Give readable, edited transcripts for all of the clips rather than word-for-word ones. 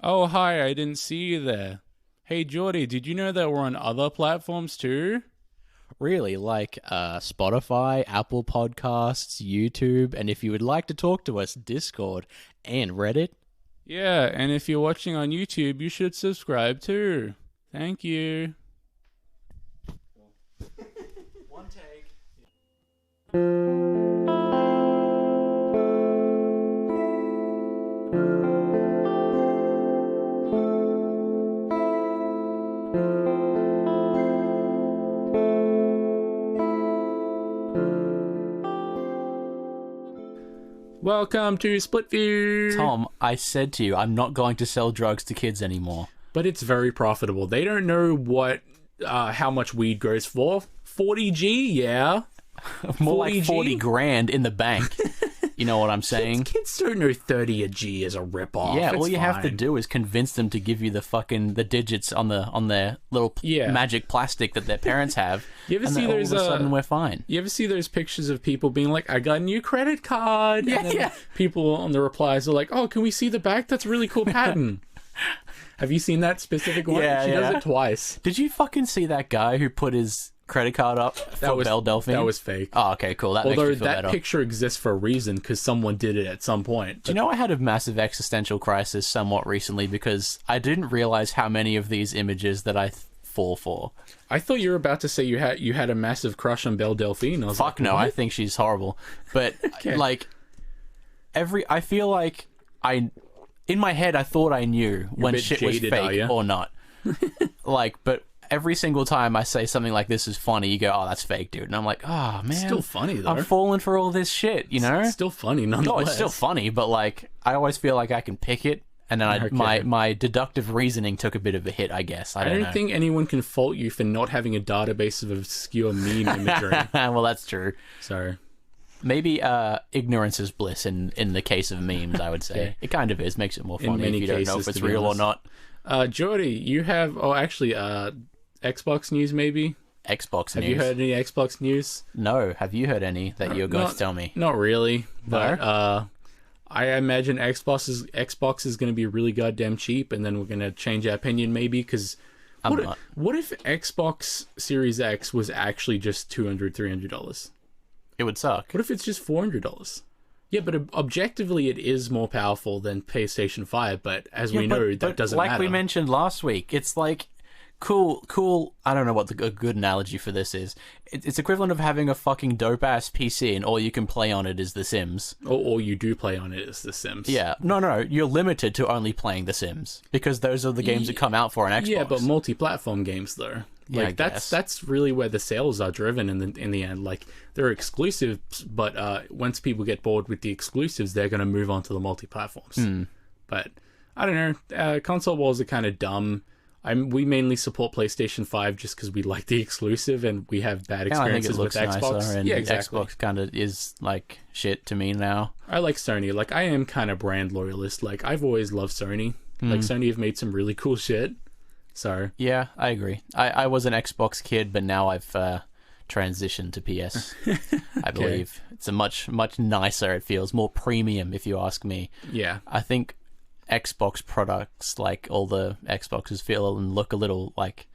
Oh, hi, I didn't see you there. Hey, Jordy, did you know that we're on other platforms too? Really, like Spotify, Apple Podcasts, YouTube, and if you would like to talk to us, Discord and Reddit. Yeah, and if you're watching on YouTube, you should subscribe too. Thank you. One take. Welcome to Split View. Tom, I said to you, I'm not going to sell drugs to kids anymore. But it's very profitable. They don't know how much weed goes for. 40G, yeah. More like 40G? 40 grand in the bank. You know what I'm saying? Kids don't know 30 a G is a ripoff. Yeah, It's all you have to fine. do is convince them to give you the digits on their little magic plastic that their parents have. You ever and see then all those, of a sudden we're fine. You ever see those pictures of people being like, I got a new credit card? Yeah, and then yeah. people on the replies are like, oh, can we see the back? That's a really cool pattern. Have you seen that specific one? Yeah, She does yeah. it twice. Did you fucking see that guy who put his credit card up for Belle Delphine? That was fake. Oh, okay, cool. That makes Although me feel that better. picture exists for a reason, because someone did it at some point. Do you know I had a massive existential crisis somewhat recently because I didn't realize how many of these images that I fall for. I thought you were about to say you had a massive crush on Belle Delphine. I was Fuck like, no, what? I think she's horrible. But Okay. like I feel like in my head I thought I knew when bit shit was jaded, are fake ya? or not. But every single time I say something like this is funny, you go, "Oh, that's fake, dude." And I'm like, "Oh, man. Still funny, though. I'm falling for all this shit, you know?" Still funny, No, nonetheless. it's still funny, but like I always feel like I can pick it, and then Okay. my deductive reasoning took a bit of a hit, I guess. I I don't know. don't think anyone can fault you for not having a database of obscure meme imagery. Well, that's true. So, Maybe ignorance is bliss in the case of memes. I would say Okay. it kind of is. Makes it more In funny if many you don't know cases, if it's to be real or honest. not. Jordy, you have... Oh, actually, Xbox news, maybe? Xbox Have news. you heard any Xbox news? No. Have you heard any that you're going to tell me? Not really, but No? I imagine Xbox is going to be really goddamn cheap, and then we're going to change our opinion maybe, because I'm not. what if Xbox Series X was actually just $200, $300? It would suck. What if it's just $400? Yeah, but objectively it is more powerful than PlayStation 5, but as we know, that doesn't like matter. we mentioned last week, it's like cool. I don't know what a good analogy for this is. It's equivalent of having a fucking dope ass PC and all you can play on it is The Sims. Or you do play on it as The Sims. Yeah, no, you're limited to only playing The Sims because those are the games that come out for an Xbox. Yeah, but multi-platform games though. Yeah, Like I guess. that's really where the sales are driven in the end. Like they're exclusives, but once people get bored with the exclusives, they're going to move on to the multi-platforms. Hmm. But I don't know. Console wars are kind of dumb. We mainly support PlayStation 5 just because we like the exclusive and we have bad I think it experiences with looks Xbox. nicer, and Yeah, exactly. Xbox kind of is like shit to me now. I like Sony. Like, I am kind of brand loyalist. Like, I've always loved Sony. Like, Sony have made some really cool shit. So, Yeah, I agree. I was an Xbox kid, but now I've transitioned to PS. I believe it's a much nicer. It feels more premium, if you ask me. yeah. I think Xbox products, like all the Xboxes, feel and look a little like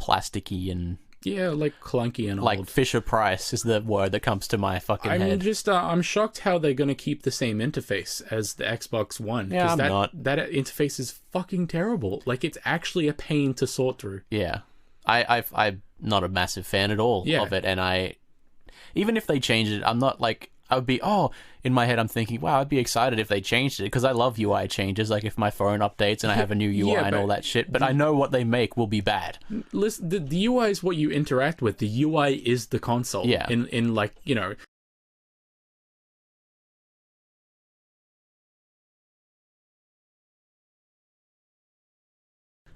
plasticky and Yeah, like clunky and like old. Fisher Price is the word that comes to my fucking head. I'm shocked how they're going to keep the same interface as the Xbox One. Yeah, 'cause I'm not. That interface is fucking terrible. Like, it's actually a pain to sort through. Yeah, I'm not a massive fan at all Yeah. of it, and even if they changed it, I'm not like I would be. In my head, I'm thinking, wow, I'd be excited if they changed it because I love UI changes. Like if my phone updates and I have a new UI Yeah, and all but that shit, but I know what they make will be bad. Listen, the UI is what you interact with. The UI is the console. Yeah. In like, you know,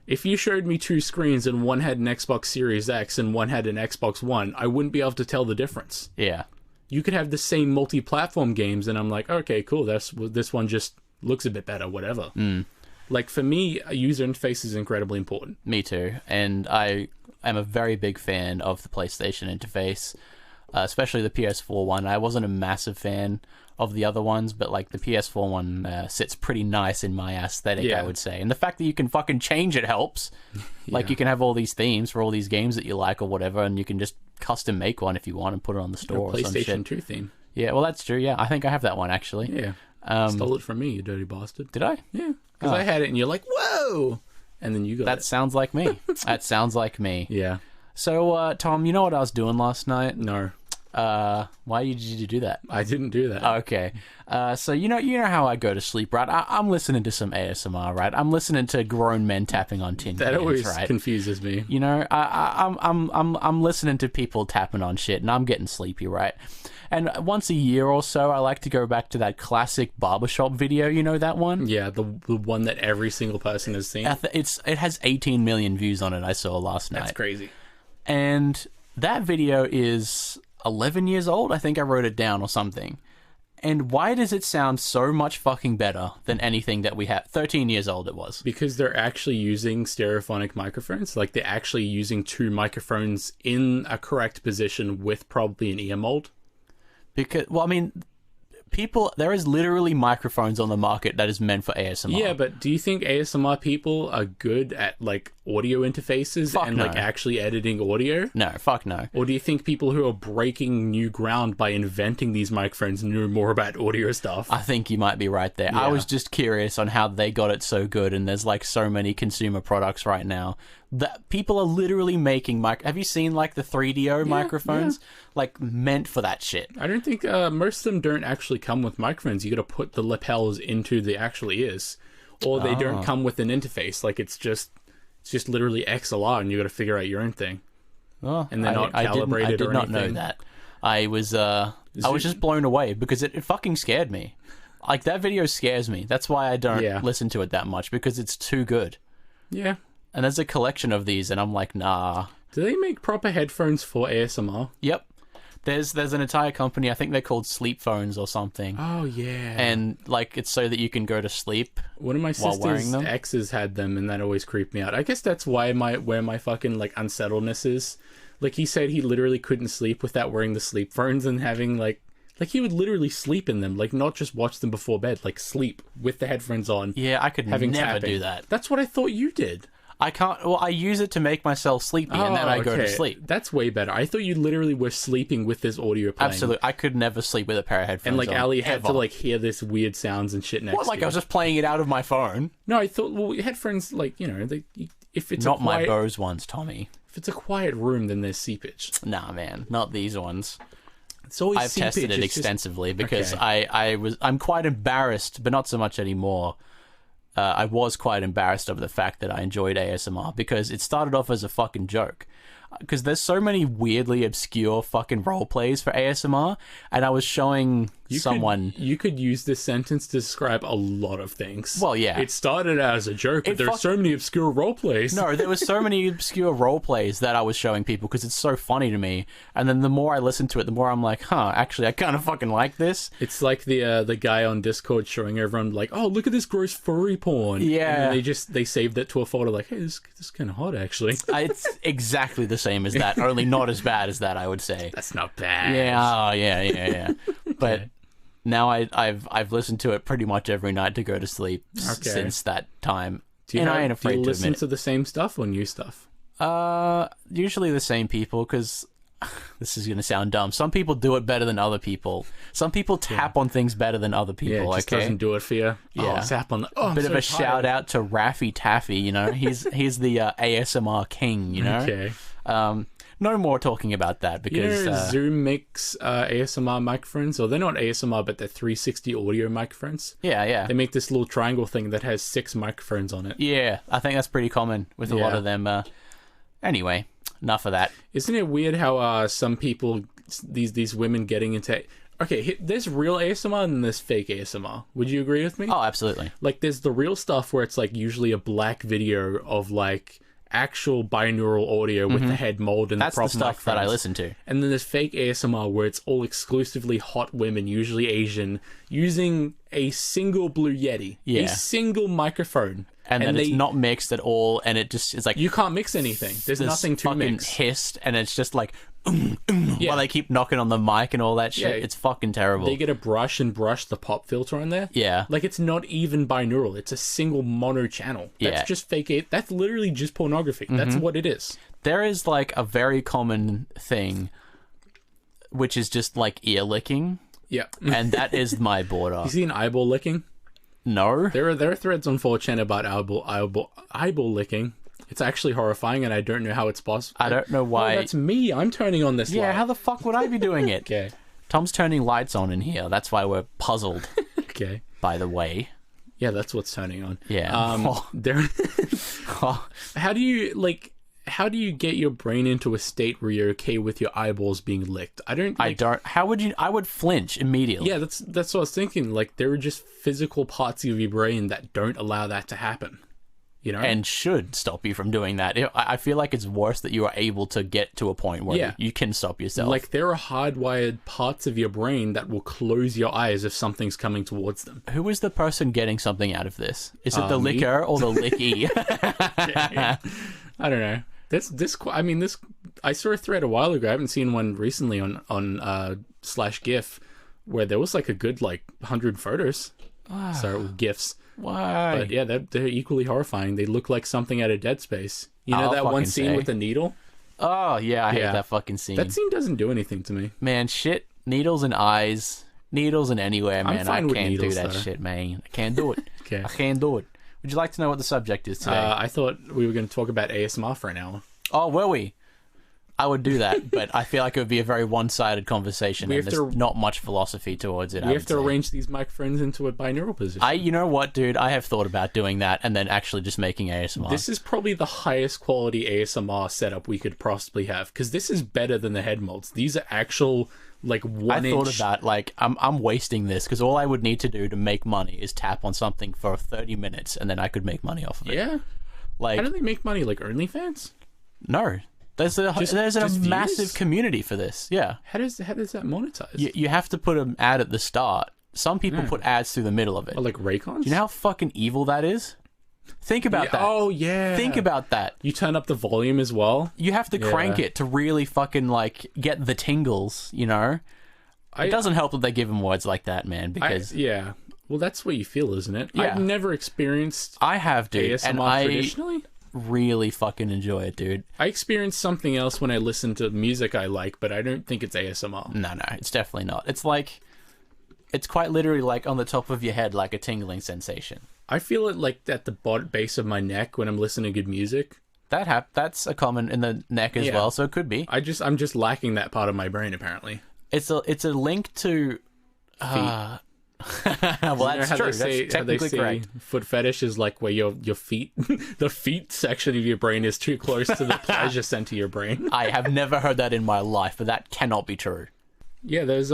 if you showed me two screens and one had an Xbox Series X and one had an Xbox One, I wouldn't be able to tell the difference. Yeah, You could have the same multi-platform games, and I'm like, okay, cool. This one just looks a bit better, whatever. Like, for me, a user interface is incredibly important. me too. And I am a very big fan of the PlayStation interface. especially the PS4 one. I wasn't a massive fan of the other ones, but like the PS4 one sits pretty nice in my aesthetic, I would say. And the fact that you can fucking change it helps. Like you can have all these themes for all these games that you like or whatever, and you can just custom make one if you want and put it on the store or some shit. PlayStation 2 theme. Yeah, well, that's true. Yeah, I think I have that one actually. Yeah. Stole it from me, you dirty bastard. Did I? Yeah. Because I had it and you're like, whoa! And then you got That it. sounds like me. That sounds like me. Yeah. So, Tom, you know what I was doing last night? No. Why did you do that? I didn't do that. Okay. So you know how I go to sleep, right? I'm listening to some ASMR, right? I'm listening to grown men tapping on tin cans, That always right? confuses me. You know, I'm listening to people tapping on shit, and I'm getting sleepy, right? And once a year or so, I like to go back to that classic barbershop video. You know that one? Yeah, the one that every single person has seen. It has 18 million views on it. I saw last night. That's crazy. And that video is 11 years old. I think I wrote it down or something. And why does it sound so much fucking better than anything that we have? 13 years old it was. Because they're actually using stereophonic microphones. Like, they're actually using two microphones in a correct position with probably an ear mold. Because, well, I mean, there is literally microphones on the market that is meant for ASMR. Yeah, but do you think ASMR people are good at, like, audio interfaces and, like, actually editing audio? No, fuck no. Or do you think people who are breaking new ground by inventing these microphones knew more about audio stuff? I think you might be right there. Yeah. I was just curious on how they got it so good, and there's, like, so many consumer products right now that people are literally making have you seen, like, the 3DO microphones? Yeah. Like, meant for that shit. I don't think most of them don't actually come with microphones. You gotta put the lapels into the actual ears. Or they don't come with an interface. Like, it's just literally XLR, and you gotta figure out your own thing. Oh, and they're not calibrated or anything. I did not know that. I was just blown away because it fucking scared me. Like, that video scares me. That's why I don't listen to it that much, because it's too good. Yeah. And there's a collection of these, and I'm like, nah. Do they make proper headphones for ASMR? Yep. There's an entire company, I think they're called Sleep Phones or something. Oh, yeah. And, like, it's so that you can go to sleep. One of my sister's exes had them, and that always creeped me out. I guess that's why where my fucking, like, unsettledness is. Like, he said he literally couldn't sleep without wearing the sleep phones and having, like, he would literally sleep in them. Like, not just watch them before bed, like, sleep with the headphones on. Yeah, I could never do that. That's what I thought you did. I can't. Well, I use it to make myself sleepy, and then I go to sleep. That's way better. I thought you literally were sleeping with this audio playing. Absolutely, I could never sleep with a pair of headphones. And like on, Ali had to like hear this weird sounds and shit next. What? Like to I was just playing it out of my phone? No, I thought headphones, like, you know, if it's not my Bose ones, Tommy. If it's a quiet room, then there's seepage. Nah, man, not these ones. It's always I've seepage. tested it extensively because I'm quite embarrassed, but not so much anymore. I was quite embarrassed of the fact that I enjoyed ASMR because it started off as a fucking joke. Because there's so many weirdly obscure fucking role plays for ASMR, and I was showing someone... You could use this sentence to describe a lot of things. Well, yeah. It started out as a joke, but there are so many obscure role plays. No, there was so many obscure role plays that I was showing people because it's so funny to me. And then the more I listen to it, the more I'm like, actually, I kind of fucking like this. It's like the guy on Discord showing everyone, like, oh, look at this gross furry porn. Yeah. And then they saved it to a folder like, hey, this is kind of hot, actually. It's exactly the same as that, only not as bad as that, I would say. That's not bad. Yeah, yeah. But now I've listened to it pretty much every night to go to sleep since that time. Do you listen to the same stuff or new stuff? Usually the same people, because this is going to sound dumb. Some people do it better than other people. Some people tap on things better than other people. Yeah, it just doesn't do it for you. Yeah, tap on. Bit of a shout out to Raffy Taffy. You know, he's the ASMR king. You know. Okay. No more talking about that because Zoom makes ASMR microphones, or they're not ASMR, but they're 360 audio microphones. Yeah. They make this little triangle thing that has 6 microphones on it. Yeah, I think that's pretty common with a lot of them. Anyway, enough of that. Isn't it weird how some people, these women getting into... Okay, there's real ASMR and there's fake ASMR. Would you agree with me? Oh, absolutely. Like, there's the real stuff where it's like usually a black video of like actual binaural audio with the head mold and that's the proper stuff microphones. that I listen to. And then there's fake ASMR where it's all exclusively hot women, usually Asian, using a single Blue Yeti, a single microphone. And then it's not mixed at all, and it just is like... You can't mix anything. There's nothing to mix. Hissed, and it's just like... while they keep knocking on the mic and all that shit. Yeah. It's fucking terrible. They get a brush and brush the pop filter on there. Yeah. Like, it's not even binaural. It's a single mono channel. That's Yeah. just fake. That's literally just pornography. That's what it is. There is, like, a very common thing, which is just, like, ear licking. Yeah. And that is my border. You seen eyeball licking? No. There are threads on 4chan about eyeball licking. It's actually horrifying, and I don't know how it's possible. I don't know why. Oh, that's me. I'm turning on this Yeah, light. how the fuck would I be doing it? Okay. Tom's turning lights on in here. That's why we're puzzled, Okay. by the way. Yeah, that's what's turning on. Yeah. There. How do you get your brain into a state where you're okay with your eyeballs being licked? How would you... I would flinch immediately. Yeah, that's what I was thinking. Like, there are just physical parts of your brain that don't allow that to happen. You know? And should stop you from doing that. I feel like it's worse that you are able to get to a point where you can stop yourself. Like, there are hardwired parts of your brain that will close your eyes if something's coming towards them. Who is the person getting something out of this? Is it the licker or the licky? I don't know. I saw a thread a while ago. I haven't seen one recently on /GIF where there was like a good 100 photos. So GIFs. Why? But yeah, they're equally horrifying. They look like something out of Dead Space. You know that one scene with the needle? Oh yeah, I hate that fucking scene. That scene doesn't do anything to me. Man, shit, needles in eyes, needles in anywhere, man. I can't do that shit, man. I can't do it. Okay. I can't do it. Would you like to know what the subject is today? I thought we were going to talk about ASMR for an hour. Oh, were we? I would do that, but I feel like it would be a very one-sided conversation, and there's not much philosophy towards it. We have to arrange these microphones into a binaural position. You know what, dude? I have thought about doing that, and then actually just making ASMR. This is probably the highest quality ASMR setup we could possibly have, because this is better than the head molds. These are actual, 1 inch... I thought about, I'm wasting this, because all I would need to do to make money is tap on something for 30 minutes, and then I could make money off of it. Yeah? How do they make money? Like OnlyFans? No. There's a massive community for this. Yeah. How does that monetize? You have to put an ad at the start. Some people put ads through the middle of it. Or like Raycons? Do you know how fucking evil that is? Think about that. Oh, yeah. Think about that. You turn up the volume as well. You have to crank it to really fucking, get the tingles, you know? It doesn't help that they give them words like that, man, because... yeah. Well, that's what you feel, isn't it? Yeah. I've never experienced I have, dude. ASMR traditionally. Really fucking enjoy it, dude. I experience something else when I listen to music I like, but I don't think it's ASMR. No, it's definitely not. It's quite literally on the top of your head, like a tingling sensation. I feel it at the base of my neck when I'm listening to good music. That's a common in the neck as well, so it could be. I'm just lacking that part of my brain apparently. It's a link to feet. Well, that's true. That's technically correct. Foot fetish is where your feet, the feet section of your brain is too close to the pleasure center of your brain. I have never heard that in my life, but that cannot be true. Yeah, there's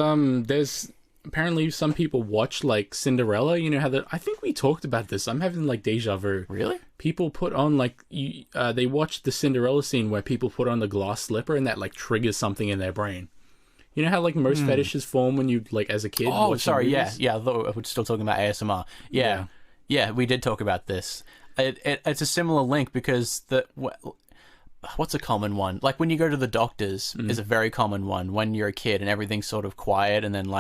apparently some people watch Cinderella. You know how I think we talked about this. I'm having deja vu. Really? People put on they watch the Cinderella scene where people put on the glass slipper and that triggers something in their brain. You know how most fetishes form when you as a kid? Oh, sorry, movies? yeah. I thought we're still talking about ASMR. Yeah, we did talk about this. It's a similar link because what's a common one? When you go to the doctors is a very common one when you're a kid and everything's sort of quiet, and then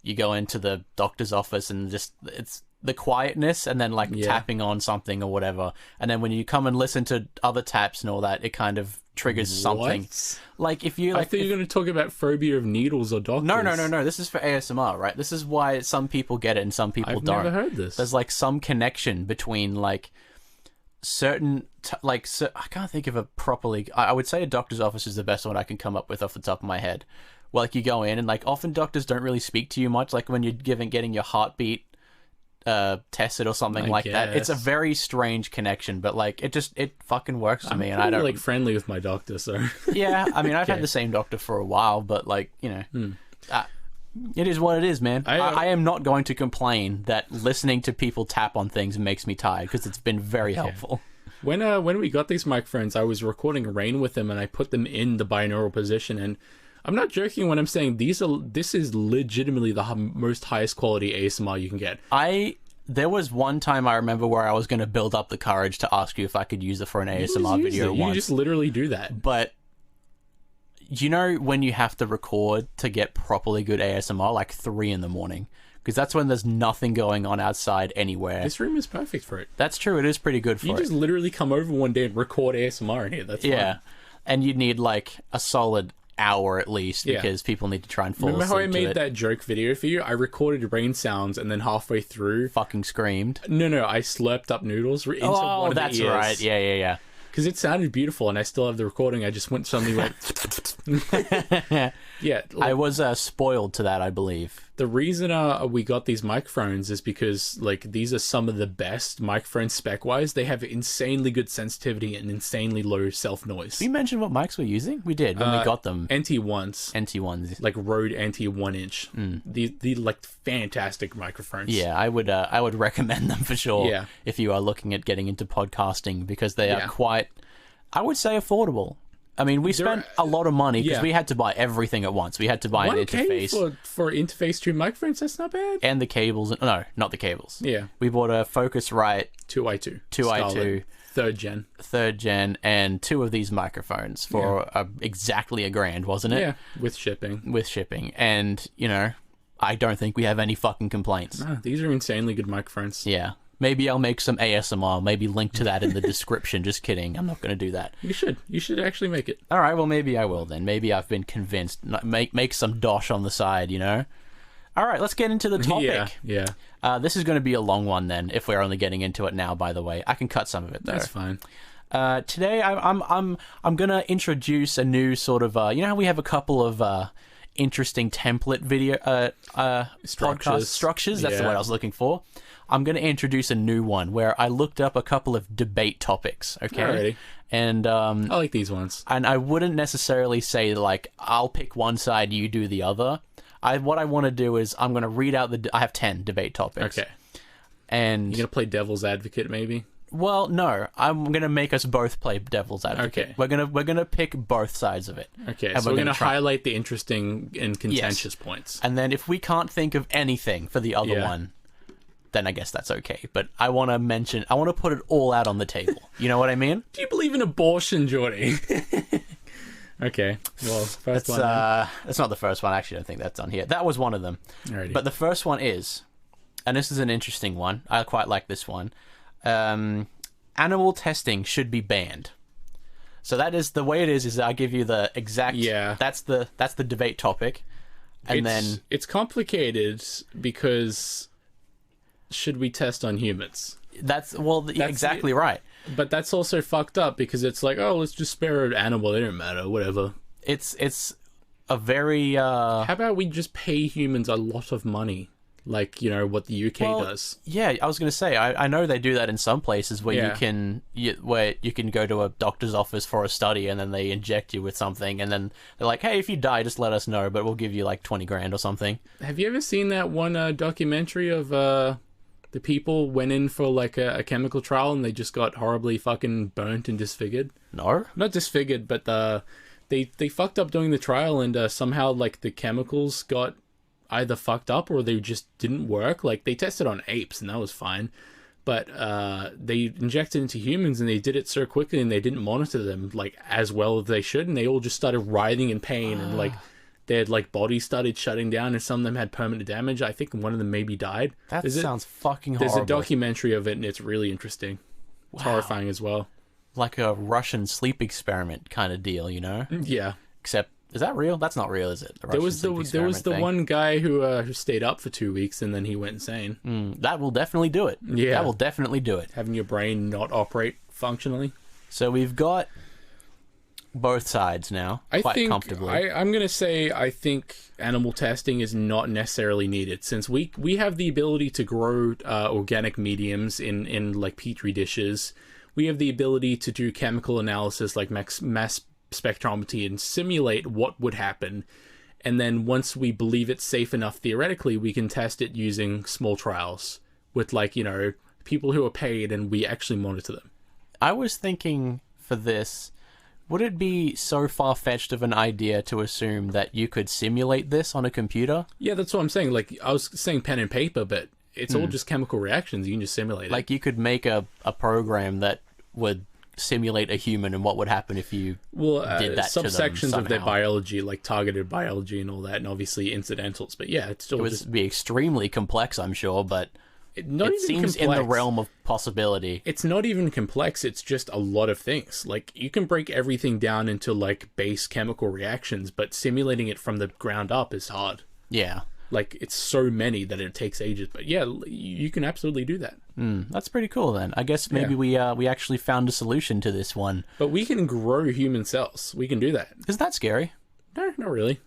you go into the doctor's office and just it's the quietness and then tapping on something or whatever, and then when you come and listen to other taps and all that, it kind of triggers something. If you I thought you were going to talk about phobia of needles or doctors. No. This is for ASMR, right? This is why some people get it and some people don't. I've never heard this. There's some connection between certain I can't think of a properly. I would say a doctor's office is the best one I can come up with off the top of my head. Well, you go in and often doctors don't really speak to you much. When you're getting your heartbeat tested or something that. It's a very strange connection, but it fucking works for me, and I don't friendly with my doctor, so yeah. I mean, I've had the same doctor for a while, but it is what it is, man. I am not going to complain that listening to people tap on things makes me tired, because it's been very helpful. When we got these microphones, I was recording rain with them, and I put them in the binaural position, and I'm not joking when I'm saying this is legitimately the most highest quality ASMR you can get. There was one time I remember where I was going to build up the courage to ask you if I could use it for an ASMR video once. You just literally do that. But you know when you have to record to get properly good ASMR, like 3 in the morning? Because that's when there's nothing going on outside anywhere. This room is perfect for it. That's true. It is pretty good for it. You just literally come over one day and record ASMR in here. That's fine. And you'd need like a solid hour at least because people need to try and fall asleep. Remember how I made that joke video for you? I recorded rain sounds and then halfway through... fucking screamed. No, I slurped up noodles into one of the ears. Oh, that's right. Yeah. Because it sounded beautiful and I still have the recording. I just suddenly went... Yeah. Like, I was spoiled to that, I believe. The reason we got these microphones is because like these are some of the best microphones spec-wise. They have insanely good sensitivity and insanely low self-noise. Did you mention what mics we're using? We did when we got them. NT1s. NT1s. Like Rode NT 1-inch. The like fantastic microphones. Yeah, I would recommend them for sure. Yeah. If you are looking at getting into podcasting, because they are quite, I would say, affordable. I mean, we spent a lot of money because we had to buy everything at once. We had to buy an interface. For interface to microphones, that's not bad. And the cables. No, not the cables. Yeah. We bought a Focusrite 2i2. 2i2. Third gen. And 2 of these microphones for exactly $1,000, wasn't it? Yeah, with shipping. And, you know, I don't think we have any fucking complaints. No, these are insanely good microphones. Yeah. Maybe I'll make some ASMR. Maybe link to that in the description. Just kidding. I'm not going to do that. You should. You should actually make it. All right. Well, maybe I will then. Maybe I've been convinced. Make some dosh on the side, you know? All right. Let's get into the topic. Yeah. This is going to be a long one then, if we're only getting into it now, by the way. I can cut some of it, though. That's fine. Today, I'm going to introduce a new sort of... you know how we have a couple of... interesting template video podcast structures. That's the word I was looking for. I'm going to introduce a new one where I looked up a couple of debate topics. Okay, alrighty. And I like these ones. And I wouldn't necessarily say like I'll pick one side, you do the other. What I want to do is I'm going to read out I have 10 debate topics. Okay. And you're going to play devil's advocate, maybe? Well, no. I'm going to make us both play devil's advocate. Okay. We're gonna pick both sides of it. Okay, so we're going to highlight the interesting and contentious points. And then if we can't think of anything for the other one, then I guess that's okay. But I want to put it all out on the table. You know what I mean? Do you believe in abortion, Jordy? Okay, well, first one. That's not the first one. Actually, I don't think that's on here. That was one of them. Alrighty. But the first one is, and this is an interesting one. I quite like this one. Animal testing should be banned. So that is the way it is I give you the exact that's the debate topic. And then it's complicated because should we test on humans? That's exactly right. But that's also fucked up because it's like, oh, let's just spare an animal, they don't matter, whatever. It's a very How about we just pay humans a lot of money? Like, you know, what the UK does. Yeah, I was going to say, I know they do that in some places where you can go to a doctor's office for a study and then they inject you with something and then they're like, hey, if you die, just let us know, but we'll give you like 20 grand or something. Have you ever seen that one documentary of the people went in for like a chemical trial and they just got horribly fucking burnt and disfigured? No? Not disfigured, but they fucked up doing the trial and somehow like the chemicals got either fucked up or they just didn't work. Like they tested on apes and that was fine, but they injected into humans and they did it so quickly and they didn't monitor them like as well as they should, and they all just started writhing in pain and like their like bodies started shutting down and some of them had permanent damage. I think one of them maybe died. That sounds fucking horrible. There's a documentary of it and it's really interesting. It's horrifying as well. Like a Russian sleep experiment kind of deal, you know? Yeah. Except, is that real? That's not real, is it? There was the one guy who stayed up for 2 weeks and then he went insane. That will definitely do it. Yeah. That will definitely do it. Having your brain not operate functionally. So we've got both sides now, quite comfortably. I'm going to say I think animal testing is not necessarily needed since we have the ability to grow organic mediums in like petri dishes. We have the ability to do chemical analysis like mass spectrometry and simulate what would happen. And then once we believe it's safe enough theoretically, we can test it using small trials with like, you know, people who are paid and we actually monitor them. I was thinking for this, would it be so far-fetched of an idea to assume that you could simulate this on a computer? Yeah, that's what I'm saying. Like, I was saying pen and paper, but it's all just chemical reactions. You can just simulate it. Like, you could make a program that would simulate a human and what would happen if you did that to them subsections of their somehow. biology, like targeted biology and all that, and obviously incidentals. But yeah, it's still It would just be extremely complex, I'm sure, but not it even seems complex. in the realm of possibility. It's not even complex. It's just a lot of things. Like, you can break everything down into like base chemical reactions, but simulating it from the ground up is hard. Yeah. Like, it's so many that it takes ages. But yeah, you can absolutely do that. That's pretty cool then. I guess maybe we actually found a solution to this one. But we can grow human cells. We can do that. Isn't that scary? No, not really.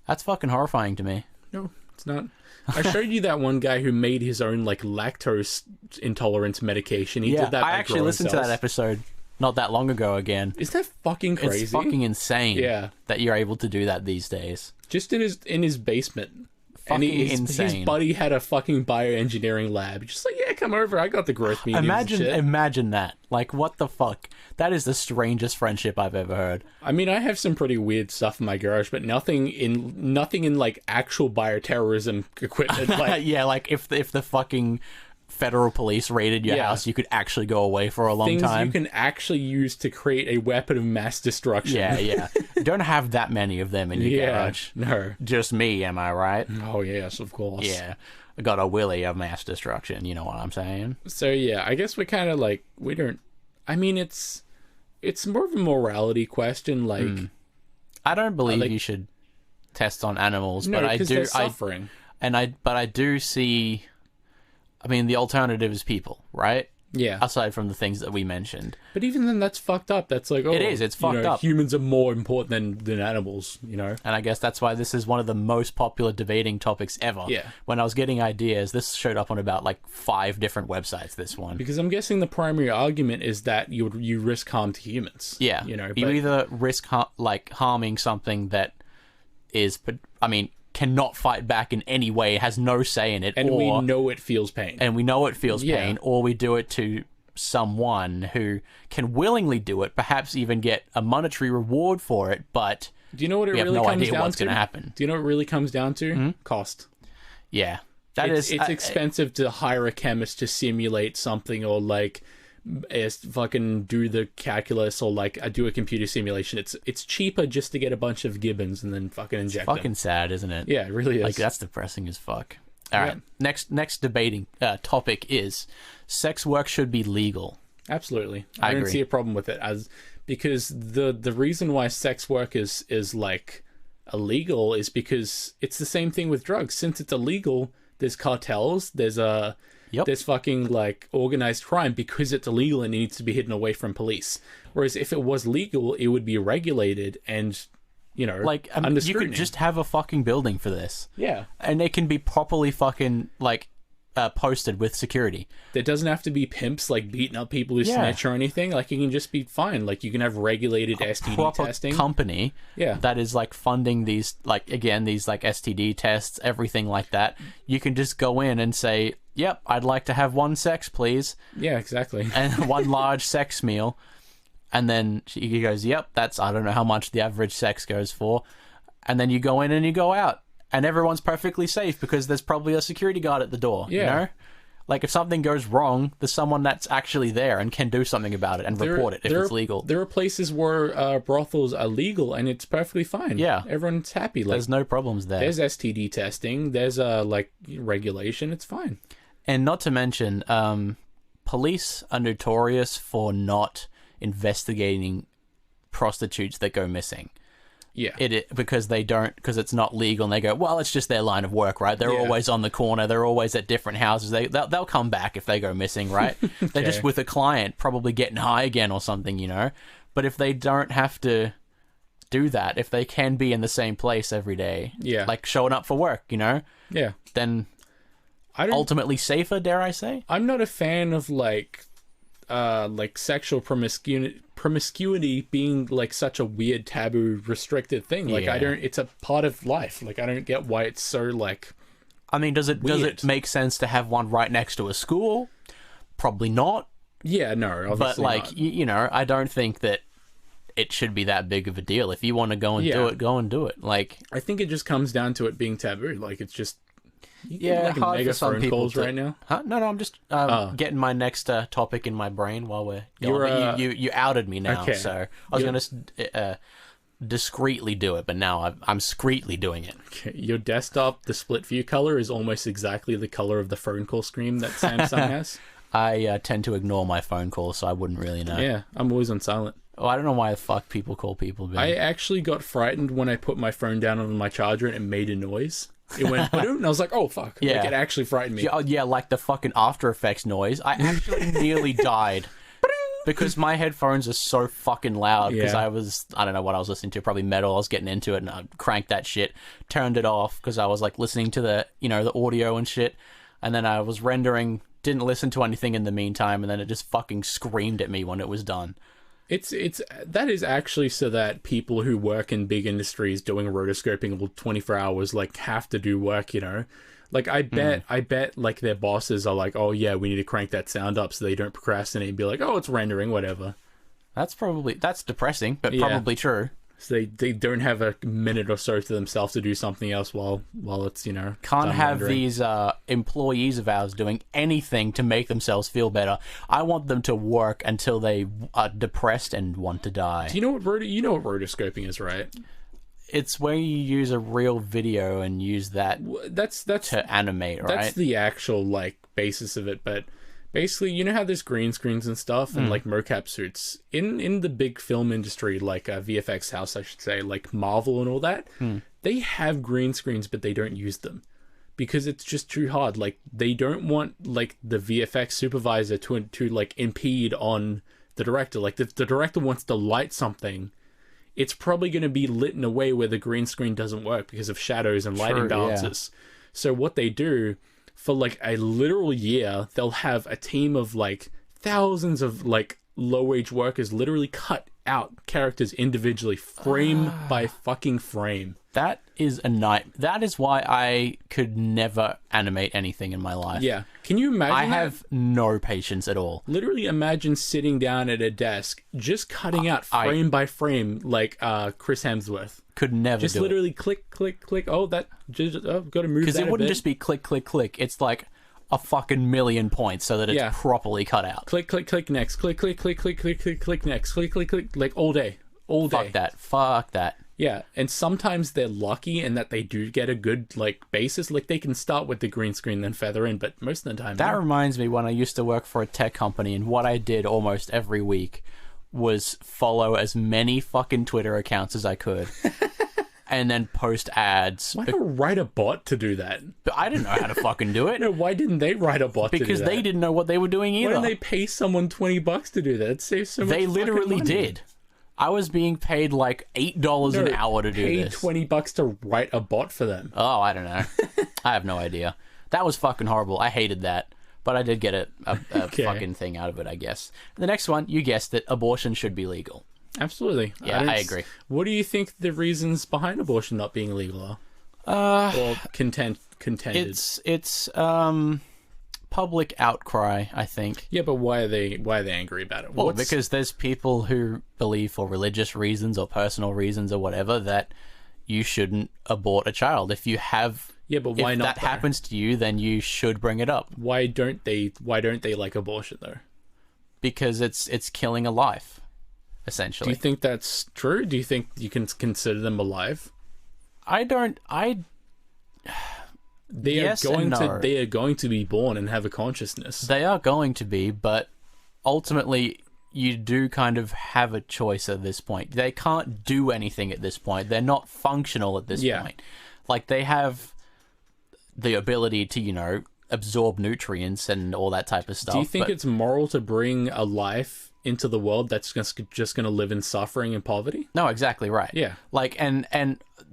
That's fucking horrifying to me. No, it's not. I showed you that one guy who made his own like lactose intolerance medication. He did that. I actually listened to that episode not that long ago again. Is that fucking crazy? It's fucking insane. Yeah. That you're able to do that these days. Just in his basement. Fucking insane. His buddy had a fucking bioengineering lab. Just like, yeah, come over. I got the growth mediums. Imagine that. Like, what the fuck? That is the strangest friendship I've ever heard. I mean, I have some pretty weird stuff in my garage, but nothing in like actual bioterrorism equipment. Like, yeah, like if the fucking federal police raided your house, you could actually go away for a long time. Things you can actually use to create a weapon of mass destruction. Yeah. Don't have that many of them in your garage. No. Just me, am I right? Oh, yes, of course. Yeah. I got a willy of mass destruction, you know what I'm saying? So, yeah, I guess we kind of like, we don't... I mean, it's more of a morality question, like... I don't believe you should test on animals, no, but I do... suffering. But I do see... I mean, the alternative is people, right? Yeah. Aside from the things that we mentioned. But even then, that's fucked up. That's like, it is. It's fucked up. Humans are more important than animals, you know? And I guess that's why this is one of the most popular debating topics ever. Yeah. When I was getting ideas, this showed up on about like 5 different websites, this one. Because I'm guessing the primary argument is that you risk harm to humans. Yeah. You know, you either risk harming something that is, I mean, cannot fight back in any way, has no say in it, and we know it feels pain. Pain, or we do it to someone who can willingly do it, perhaps even get a monetary reward for it, but do you know what it we really have no comes idea down what's to? going to happen. Do you know what it really comes down to? Cost. Yeah. It's expensive to hire a chemist to simulate something, or like fucking do the calculus, or like do a computer simulation. It's cheaper just to get a bunch of gibbons and then fucking inject them. Fucking sad, isn't it? Yeah, it really is. Like, that's depressing as fuck. All right. Next debating topic is sex work should be legal. Absolutely. I don't agree. see a problem with it, because the reason why sex work is like illegal is because it's the same thing with drugs. Since it's illegal, there's cartels, there's fucking like organized crime because it's illegal and it needs to be hidden away from police. Whereas if it was legal, it would be regulated and, you know, like under you scrutiny. could just have a fucking building for this. Yeah. And it can be properly fucking like posted with security. There doesn't have to be pimps like beating up people who snitch or anything. Like, it can just be fine. Like, you can have regulated STD proper testing. Company that is like funding these, like, again, these like STD tests, everything like that. You can just go in and say, yep, I'd like to have 1 sex, please. Yeah, exactly. And 1 large sex meal. And then he goes, yep, that's, I don't know how much the average sex goes for. And then you go in and you go out. And everyone's perfectly safe because there's probably a security guard at the door, you know? Like, if something goes wrong, there's someone that's actually there and can do something about it and report it if it's legal. There are places where brothels are legal and it's perfectly fine. Yeah. Everyone's happy. Like, there's no problems there. There's STD testing. There's like regulation. It's fine. And not to mention, police are notorious for not investigating prostitutes that go missing. Yeah. Because it's not legal, and they go, well, it's just their line of work, right? They're always on the corner. They're always at different houses. They'll come back if they go missing, right? They're just with a client, probably getting high again or something, you know? But if they don't have to do that, if they can be in the same place every day, like showing up for work, you know? Yeah. Then ultimately safer, dare I say? I'm not a fan of like sexual promiscuity being like such a weird, taboo, restricted thing. Like, it's a part of life. Like, I don't get why it's so like, I mean, does it make sense to have one right next to a school? Probably not. Yeah, no, obviously but like, not. You know, I don't think that it should be that big of a deal. If you want to go and do it, go and do it. Like, I think it just comes down to it being taboo. Like, it's just, Yeah, like hard mega for some phone people calls right now. Huh? No, I'm just getting my next topic in my brain while we're You're, you outed me now, okay. so I was going to discreetly do it, but now I'm discreetly doing it. Okay. Your desktop, the split view color is almost exactly the color of the phone call screen that Samsung has. I tend to ignore my phone calls, so I wouldn't really know. Yeah, I'm always on silent. Oh, I don't know why the fuck people call people. Ben. I actually got frightened when I put my phone down on my charger and it made a noise. It went, and I was like, oh, fuck. Yeah. Like, it actually frightened me. Yeah, like the fucking After Effects noise. I actually nearly died because my headphones are so fucking loud because I don't know what I was listening to, probably metal. I was getting into it and I cranked that shit, turned it off because I was like listening to the audio and shit. And then I was rendering, didn't listen to anything in the meantime, and then it just fucking screamed at me when it was done. That is actually so that people who work in big industries doing rotoscoping all 24 hours like have to do work, Like I bet like their bosses are like, oh yeah, we need to crank that sound up so they don't procrastinate and be like, oh, it's rendering, whatever. That's depressing, but probably true. So they don't have a minute or so to themselves to do something else while it's, Can't have rendering. These employees of ours doing anything to make themselves feel better. I want them to work until they are depressed and want to die. Do you know what rotoscoping is, right? It's where you use a real video and use that that's to animate, right? That's the actual like basis of it, but basically, you know how there's green screens and stuff and like mocap suits in the big film industry, like VFX house, I should say, like Marvel and all that. They have green screens, but they don't use them because it's just too hard. Like they don't want like the VFX supervisor to like impede on the director. Like if the director wants to light something, it's probably going to be lit in a way where the green screen doesn't work because of shadows and lighting balances. Yeah. So what they do, for like a literal year, they'll have a team of like thousands of like low-wage workers literally cut out characters individually, frame by fucking frame. That is a nightmare. That is why I could never animate anything in my life. Yeah. Can you imagine I have no patience at all. Literally imagine sitting down at a desk, just cutting out frame by frame like Chris Hemsworth. Could never just do literally it. Click, click, click. Oh, got to move that because it wouldn't just be click, click, click. It's like a fucking million points so that it's properly cut out. Click, click, click, next. Click, click, click, click, click, click, click, next. Click, click, click, like all day. Fuck that. Yeah, and sometimes they're lucky in that they do get a good like basis. Like they can start with the green screen, then feather in, but most of the time... That reminds me when I used to work for a tech company, and what I did almost every week was follow as many fucking Twitter accounts as I could. And then post ads. Why not write a bot to do that? But I didn't know how to fucking do it. No, why didn't they write a bot to do that? Because they didn't know what they were doing either. Why didn't they pay someone $20 to do that? It saves so much They literally money. did. I was being paid like $8 an hour to do this. Paid $20 to write a bot for them. Oh, I don't know. I have no idea. That was fucking horrible. I hated that. But I did get a fucking thing out of it, I guess. The next one, you guessed it, abortion should be legal. Absolutely. Yeah, I agree. What do you think the reasons behind abortion not being legal are? Or contended? It's public outcry, I think. Yeah, but why are they angry about it? Well, because there's people who believe for religious reasons or personal reasons or whatever that you shouldn't abort a child. If you have... Yeah, but why not? If that happens to you, then you should bring it up. Why don't they like abortion though? Because it's killing a life, essentially. Do you think that's true? Do you think you can consider them alive? They are going to be born and have a consciousness. They are going to be, but ultimately you do kind of have a choice at this point. They can't do anything at this point. They're not functional at this point. Like they have the ability to, absorb nutrients and all that type of stuff. Do you think it's moral to bring a life into the world that's just going to live in suffering and poverty? No, exactly right. Yeah. Like, and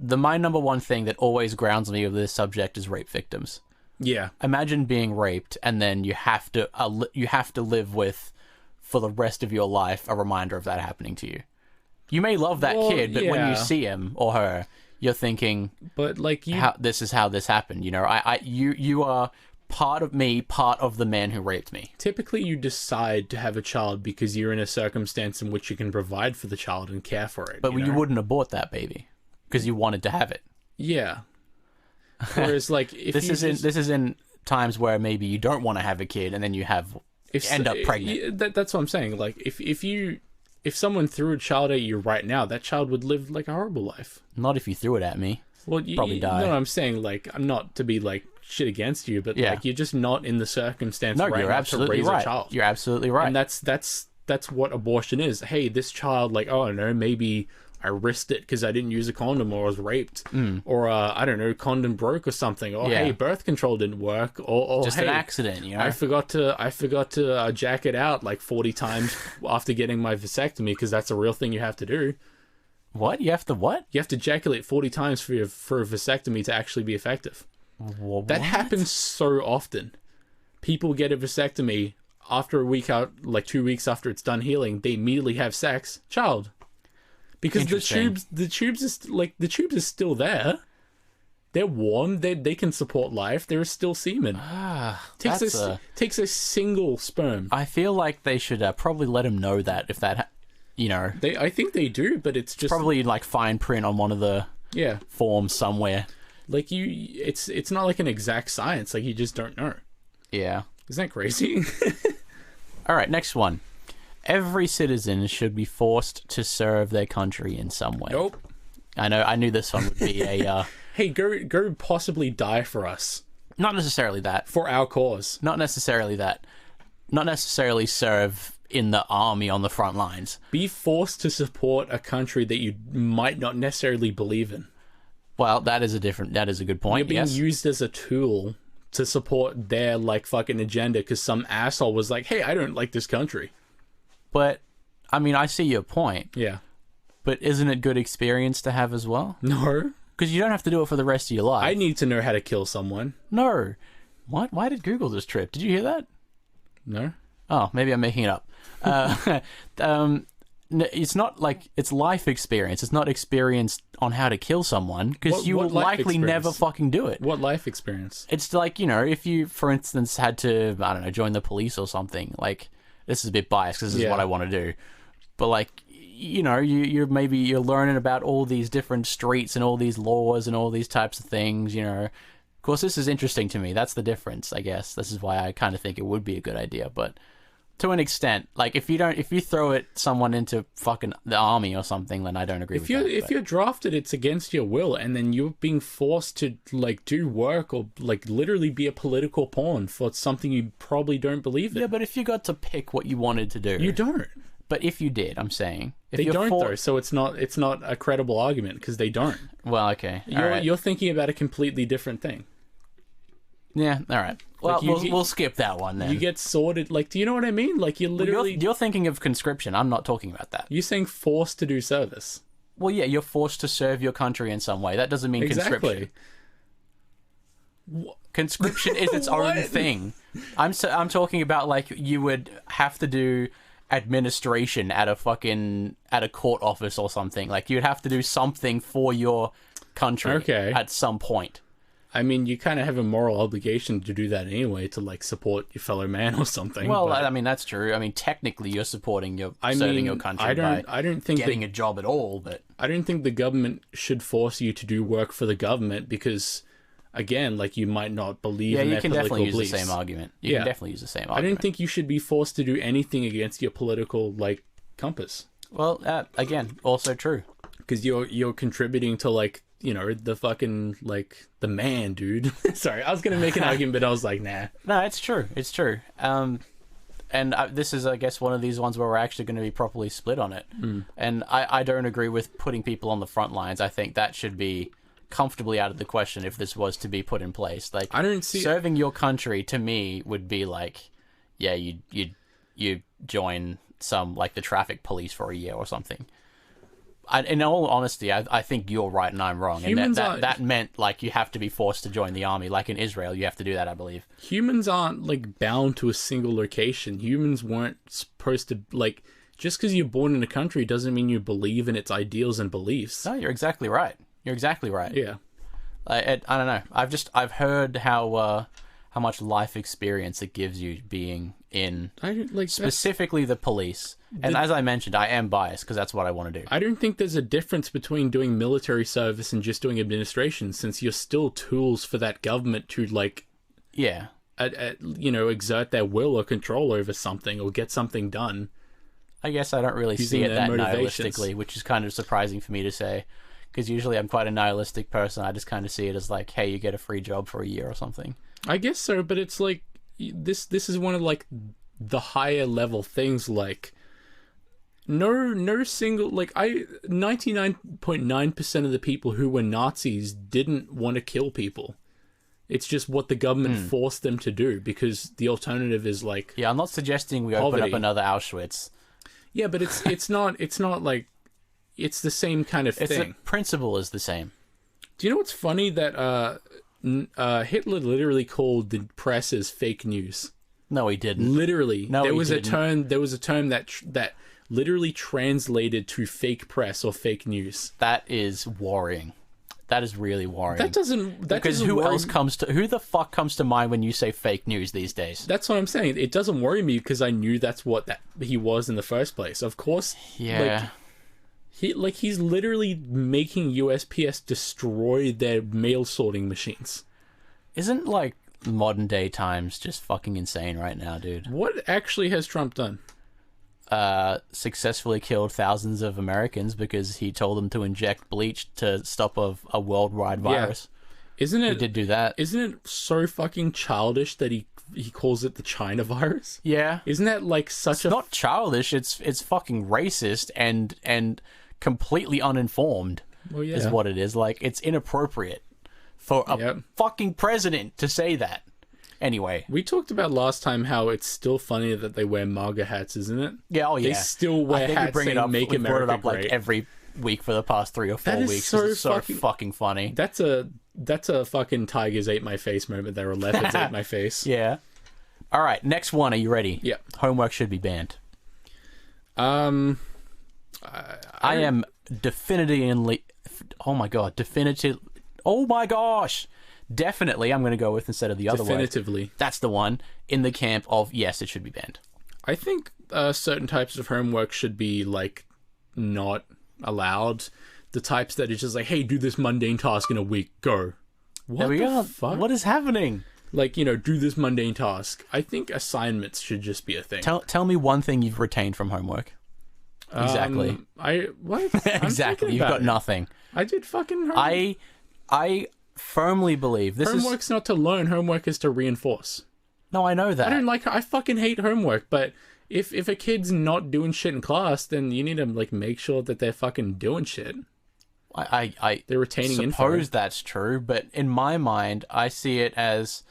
my number one thing that always grounds me with this subject is rape victims. Yeah. Imagine being raped and then you have to live with, for the rest of your life, a reminder of that happening to you. You may love that kid, but when you see him or her, you're thinking, but like this is how this happened. You are part of me, part of the man who raped me. Typically, you decide to have a child because you're in a circumstance in which you can provide for the child and care for it. But you wouldn't abort that baby because you wanted to have it. Yeah. Whereas, like, if this is in times where maybe you don't want to have a kid, and then you end up pregnant. That's what I'm saying. Like, if someone threw a child at you right now, that child would live like a horrible life. Not if you threw it at me. Well, probably die. No, I'm saying, like, I'm not to be like shit against you, but like, you're just not in the circumstance right now to raise a child. You're absolutely right. And that's what abortion is. Hey, this child, like, oh, I don't know, maybe I risked it because I didn't use a condom, or I was raped, or I don't know, condom broke or something, or hey, birth control didn't work, or just an accident, you know. I forgot to jack it out like 40 times after getting my vasectomy, because that's a real thing you have to do. What? You have to what? You have to ejaculate 40 times for a vasectomy to actually be effective. What? That happens so often. People get a vasectomy after a week out, like 2 weeks after it's done healing, they immediately have sex, child. Because the tubes is still there. They're warm. They can support life. There is still semen. Takes a single sperm. I feel like they should probably let him know that, if that, you know. I think they do, but it's just probably like fine print on one of the forms somewhere. Like it's not like an exact science. Like, you just don't know. Yeah. Isn't that crazy? All right, next one. Every citizen should be forced to serve their country in some way. Nope. I knew this one would be a... hey, go possibly die for us. Not necessarily that. For our cause. Not necessarily that. Not necessarily serve in the army on the front lines. Be forced to support a country that you might not necessarily believe in. Well, that is a good point. You're being used as a tool to support their, like, fucking agenda because some asshole was like, hey, I don't like this country. But, I mean, I see your point. Yeah. But isn't it good experience to have as well? No. Because you don't have to do it for the rest of your life. I need to know how to kill someone. No. What? Why did Google this trip? Did you hear that? No. Oh, maybe I'm making it up. It's not like, it's life experience. It's not experience on how to kill someone, because you will likely never fucking do it. What life experience? It's like, you know, if you, for instance, had to, I don't know, join the police or something, like, this is a bit biased because this is what I want to do. But, like, you know, you're learning about all these different streets and all these laws and all these types of things, you know. Of course, this is interesting to me. That's the difference, I guess. This is why I kind of think it would be a good idea. But to an extent, like, if you throw someone into fucking the army or something, then I don't agree with that. If you're drafted, it's against your will, and then you're being forced to, like, do work or, like, literally be a political pawn for something you probably don't believe in. Yeah, but if you got to pick what you wanted to do, you don't. But if you did, I'm saying they don't though. So it's not a credible argument because they don't. Well, okay, you're thinking about a completely different thing. Yeah, all right. Well, like we'll skip that one then. You get sorted. Like, do you know what I mean? Like, you're literally... You're thinking of conscription. I'm not talking about that. You're saying forced to do service. Well, yeah, you're forced to serve your country in some way. That doesn't mean conscription. Conscription is its own thing. I'm talking about, like, you would have to do administration at a court office or something. Like, you'd have to do something for your country at some point. I mean, you kind of have a moral obligation to do that anyway, to, like, support your fellow man or something. Well, I mean, that's true. I mean, technically, you're supporting serving your country I don't think getting a job at all, but... I don't think the government should force you to do work for the government because, again, like, you might not believe in their political beliefs. Yeah, you can definitely use the same argument. You can definitely use the same argument. I don't think you should be forced to do anything against your political, like, compass. Well, again, also true. Because you're contributing to, like, you know, the fucking, like, the man, dude. Sorry, I was going to make an argument, but I was like, nah. No, it's true. It's true. And this is, I guess, one of these ones where we're actually going to be properly split on it. And I don't agree with putting people on the front lines. I think that should be comfortably out of the question if this was to be put in place. Like, I don't see... Serving your country, to me, would be like, yeah, you join some, like, the traffic police for a year or something. In all honesty, I think you're right and I'm wrong. And that meant, like, you have to be forced to join the army. Like in Israel, you have to do that, I believe. Humans aren't, like, bound to a single location. Humans weren't supposed to, like... Just because you're born in a country doesn't mean you believe in its ideals and beliefs. No, you're exactly right. You're exactly right. Yeah. I don't know. I've heard how how much life experience it gives you being in like specifically the police. And as I mentioned, I am biased because that's what I want to do. I don't think there's a difference between doing military service and just doing administration, since you're still tools for that government to like, yeah, exert their will or control over something or get something done. I guess I don't really see it that nihilistically, which is kind of surprising for me to say, because usually I'm quite a nihilistic person. I just kind of see it as like, hey, you get a free job for a year or something. I guess so, but it's like this is one of like the higher level things. Like no single, like 99.9% of the people who were Nazis didn't want to kill people. It's just what the government forced them to do, because the alternative is like, yeah, I'm not suggesting we open up another Auschwitz. Yeah, but it's not like, it's the same kind of thing. The principle is the same. Do you know what's funny? That Hitler literally called the press as fake news. No, he didn't. Literally, no, there was a term that literally translated to fake press or fake news. That is worrying. That is really worrying. Because who the fuck comes to mind when you say fake news these days? That's what I'm saying. It doesn't worry me because I knew that's what he was in the first place. Of course. Yeah. He's literally making USPS destroy their mail sorting machines. Isn't like modern day times just fucking insane right now, dude? What actually has Trump done? Successfully killed thousands of Americans because he told them to inject bleach to stop a worldwide virus. Yeah. Isn't it? He did do that. Isn't it so fucking childish that he calls it the China virus? Yeah. Isn't that like such It's not childish. It's fucking racist and completely uninformed. Well, yeah. Is what it is. Like, it's inappropriate for a fucking president to say that. Anyway, we talked about last time how it's still funny that they wear MAGA hats, isn't it? Yeah, They still wear hats saying "Make America brought it up Great." Like every week for the past 3 or 4 weeks. It's so fucking funny. That's a fucking tigers ate my face moment. There were leopards ate my face. Yeah. All right, next one. Are you ready? Yeah. Homework should be banned. I am definitively. Oh my god! Oh my gosh! Definitely, I'm going to go with instead of the other one. Definitively. That's the one in the camp of, yes, it should be banned. I think certain types of homework should be, like, not allowed. The types that is just like, hey, do this mundane task in a week. Go. What the fuck? What is happening? Like, do this mundane task. I think assignments should just be a thing. Tell me one thing you've retained from homework. Exactly. What? Exactly. You've got nothing. I did fucking homework. I firmly believe homework's not to learn. Homework is to reinforce. No, I know that. I fucking hate homework, but if a kid's not doing shit in class, then you need to like make sure that they're fucking doing shit. They're retaining info. Suppose that's true, but in my mind, I see it as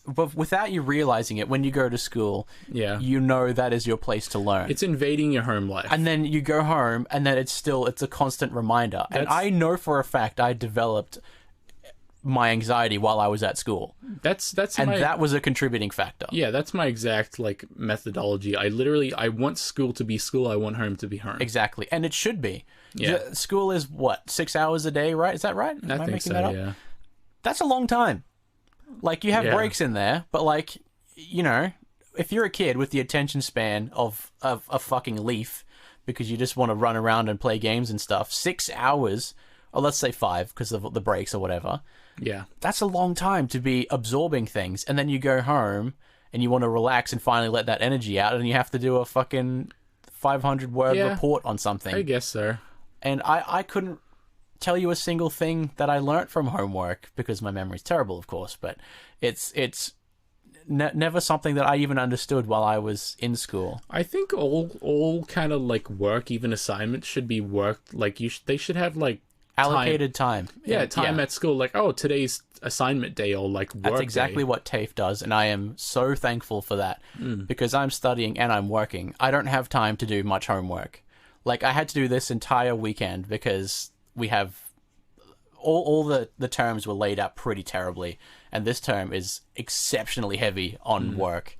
but without you realizing it, when you go to school, you know that is your place to learn. It's invading your home life. And then you go home, and then it's a constant reminder. And I know for a fact I developed my anxiety while I was at school. That was a contributing factor. Yeah, that's my exact like methodology. I want school to be school. I want home to be home. Exactly, and it should be. Yeah. School is what, 6 hours a day, right? Is that right? I think so. Yeah. That's a long time. Like, you have breaks in there, but, like, if you're a kid with the attention span of a fucking leaf because you just want to run around and play games and stuff, 6 hours, or let's say 5 because of the breaks or whatever, that's a long time to be absorbing things. And then you go home and you want to relax and finally let that energy out, and you have to do a fucking 500-word report on something. I guess so. And I couldn't tell you a single thing that I learnt from homework because my memory's terrible, of course, but it's never something that I even understood while I was in school. I think all kind of like work, even assignments, should be worked like they should have like allocated time. Yeah, time at school, like, oh, today's assignment day or like work That's exactly day. What TAFE does, and I am so thankful for that because I'm studying and I'm working. I don't have time to do much homework. Like, I had to do this entire weekend because we have all the terms were laid out pretty terribly, and this term is exceptionally heavy on work,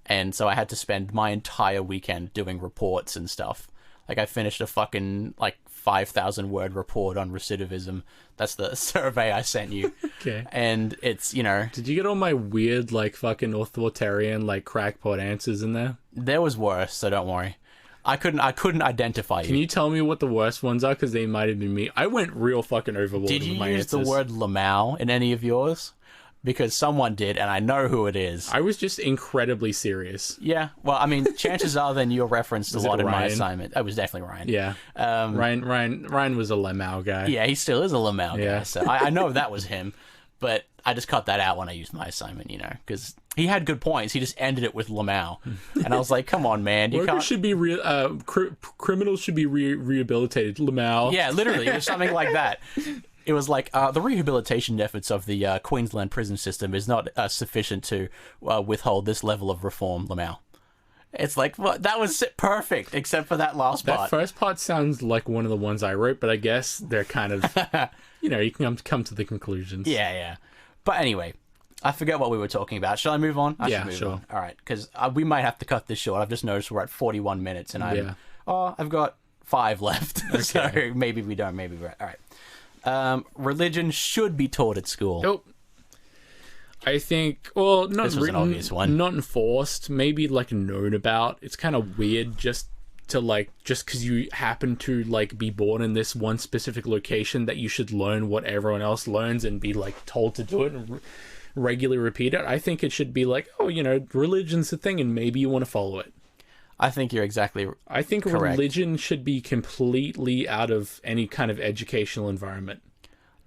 and so I had to spend my entire weekend doing reports and stuff. Like, I finished a fucking, like, 5,000 word report on recidivism. That's the survey I sent you. Okay. And it's, you know... Did you get all my weird, like, fucking authoritarian, like, crackpot answers in there? There was worse, so don't worry. I couldn't identify you. Can you tell me what the worst ones are? Because they might have been me. I went real fucking overboard with my answers. Did you use the word Lamau in any of yours? Because someone did, and I know who it is. I was just incredibly serious. Yeah, well, I mean, chances are then you referenced a lot in my assignment. It was definitely Ryan. Yeah. Ryan was a Lamau guy. Yeah, he still is a Lamau guy, so I know that was him. But I just cut that out when I used my assignment, you know, because he had good points. He just ended it with Lamau. And I was like, come on, man. Workers should be criminals should be rehabilitated. Lamau. Yeah, literally. It was something like that. It was like, the rehabilitation efforts of the Queensland prison system is not sufficient to withhold this level of reform, Lamau. It's like, well, that was perfect, except for that last part. That first part sounds like one of the ones I wrote, but I guess they're kind of, you know, you can come to the conclusions. Yeah. But anyway, I forget what we were talking about. Shall I move on? I should move on. All right, because we might have to cut this short. I've just noticed we're at 41 minutes, and I've got 5 left. Okay. So maybe we don't, maybe we're... All right. Religion should be taught at school. Nope. I think, well, not this was an obvious one. Not enforced, maybe like known about. It's kind of weird just because you happen to like be born in this one specific location that you should learn what everyone else learns and be like told to do it and regularly repeat it. I think it should be like, oh, you know, religion's a thing and maybe you want to follow it. I think you're exactly correct. I think religion should be completely out of any kind of educational environment.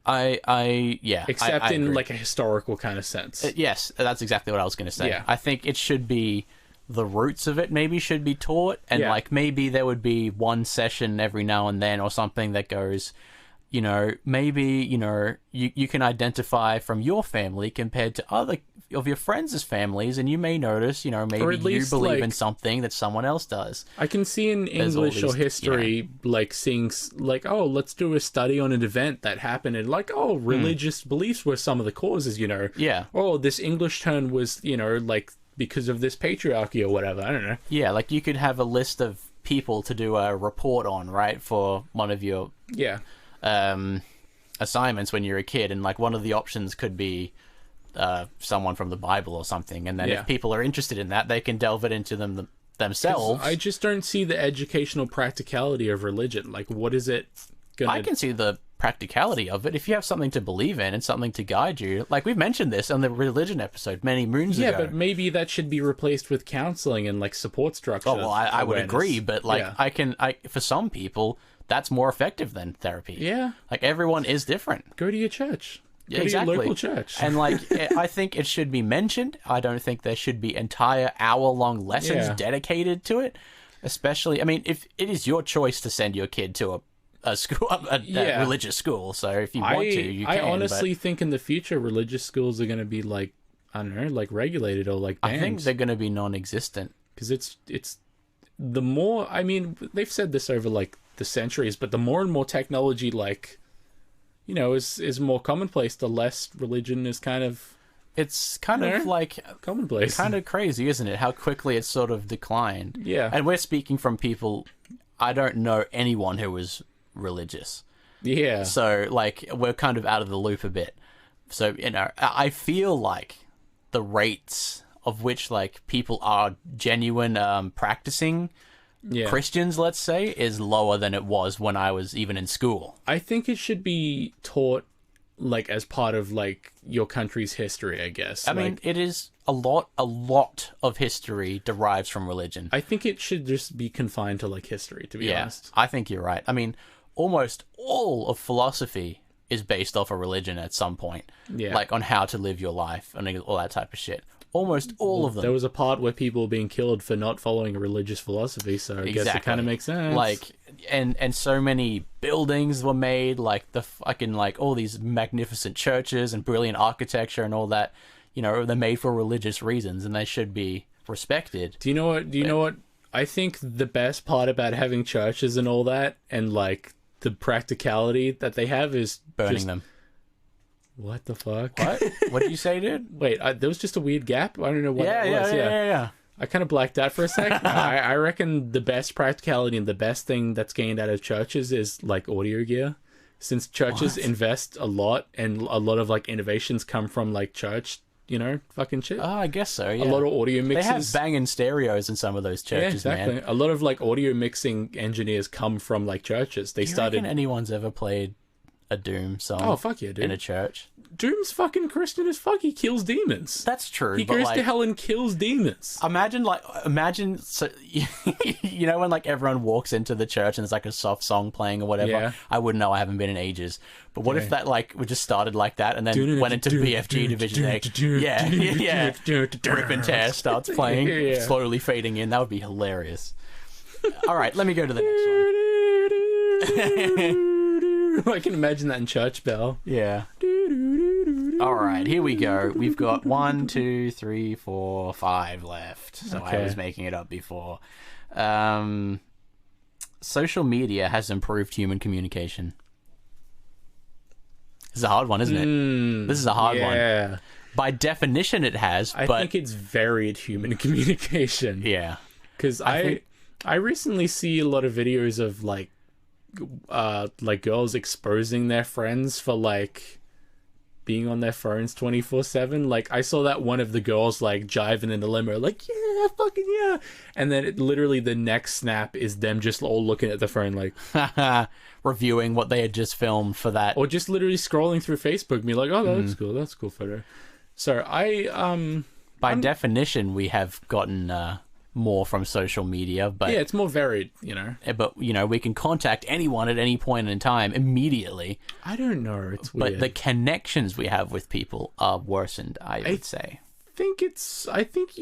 Except in like a historical kind of sense. Yes, that's exactly what I was going to say. Yeah. I think it should be, the roots of it maybe should be taught, and like maybe there would be one session every now and then or something that goes, you know, maybe, you know, you can identify from your family compared to other of your friends' families, and you may notice, you know, maybe you believe in something that someone else does. I can see in English or history, like seeing like, oh, let's do a study on an event that happened, and like, oh, religious beliefs were some of the causes, you know. Yeah. Oh, this English turn was, you know, like because of this patriarchy or whatever. I don't know. Yeah, like you could have a list of people to do a report on, right, for one of your assignments when you're a kid, and like one of the options could be someone from the Bible or something, and then if people are interested in that, they can delve it into themselves. I just don't see the educational practicality of religion. Like, what is it gonna... I can see the practicality of it if you have something to believe in and something to guide you. Like, we've mentioned this on the religion episode many moons ago. Yeah, but maybe that should be replaced with counseling and like support structures. Oh, well, I would agree, but like for some people that's more effective than therapy. Yeah. Like, everyone is different. Go to your church. Go exactly. to your local church. And like, I think it should be mentioned. I don't think there should be entire hour-long lessons dedicated to it. Especially, I mean, if it is your choice to send your kid to a school, a religious school, so if you want to, you can. I honestly think in the future religious schools are going to be like, I don't know, like regulated or like banned. I think they're going to be non-existent. Because it's the more, I mean, they've said this over like the centuries, but the more and more technology, like, you know, is more commonplace, the less religion is kind of... It's kind of like... commonplace. Kind of crazy, isn't it? How quickly it's sort of declined. Yeah. And we're speaking from people... I don't know anyone who was religious. Yeah. So, like, we're kind of out of the loop a bit. So, you know, I feel like the rates of which, like, people are genuine practicing... Christians, let's say, is lower than it was when I was even in school. I think it should be taught, like, as part of, like, your country's history, I guess. I mean, it is a lot of history derives from religion. I think it should just be confined to, like, history, to be honest. I think you're right. I mean, almost all of philosophy is based off a religion at some point. Yeah. Like, on how to live your life and all that type of shit. Almost all of them. There was a part where people were being killed for not following a religious philosophy, so I guess it kind of makes sense. Like, and so many buildings were made, like the fucking, like, all these magnificent churches and brilliant architecture and all that, you know, they're made for religious reasons and they should be respected. Do you know what? I think the best part about having churches and all that, and like the practicality that they have, is burning them. What the fuck? What? What did you say, dude? Wait, there was just a weird gap. I don't know what that was. Yeah. I kind of blacked out for a sec. I reckon the best practicality and the best thing that's gained out of churches is like audio gear, since churches invest a lot, and a lot of like innovations come from like church, fucking shit. Oh, I guess so. Yeah. A lot of audio mixes. They have banging stereos in some of those churches, man. A lot of like audio mixing engineers come from like churches. They started. Reckon anyone's ever played a Doom song? Oh fuck yeah, dude! In a church. Doom's fucking Christian as fuck. He kills demons. That's true. He goes to hell and kills demons. Imagine, so, when like everyone walks into the church and there's like a soft song playing or whatever. Yeah. I wouldn't know. I haven't been in ages. But what if that like we just started like that and then went into BFG Division A? Yeah. Rip and Tear starts playing, slowly fading in. That would be hilarious. All right, let me go to the next one. I can imagine that in church bell. Yeah. All right, here we go. We've got 1, 2, 3, 4, 5 left. So I was making it up before. Social media has improved human communication. This is a hard one, isn't it? This is a hard one. By definition, it has. I think it's varied human communication. Yeah. Because I recently see a lot of videos of like girls exposing their friends for like being on their phones 24/7. Like I saw that one of the girls like jiving in the limo, like yeah, fucking yeah, and then literally the next snap is them just all looking at the phone like reviewing what they had just filmed for that, or just literally scrolling through Facebook and be like, oh, that looks cool, that's a cool photo. So by definition we have gotten more from social media, but yeah, it's more varied, but we can contact anyone at any point in time immediately. I don't know, it's weird. But the connections we have with people are worsened, I would say. I think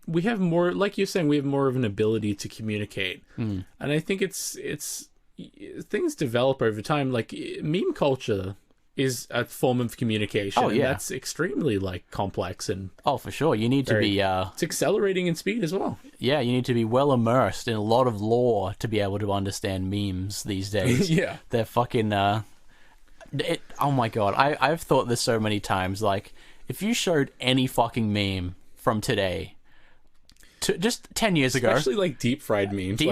we have more, like you're saying, we have more of an ability to communicate. And I think it's things develop over time. Like meme culture is a form of communication. And that's extremely like complex and for sure. You need to be it's accelerating in speed as well. Yeah, you need to be well immersed in a lot of lore to be able to understand memes these days. Yeah, they're fucking oh my god, I've thought this so many times. Like if you showed any fucking meme from today to just 10 years ago, especially like deep fried memes, so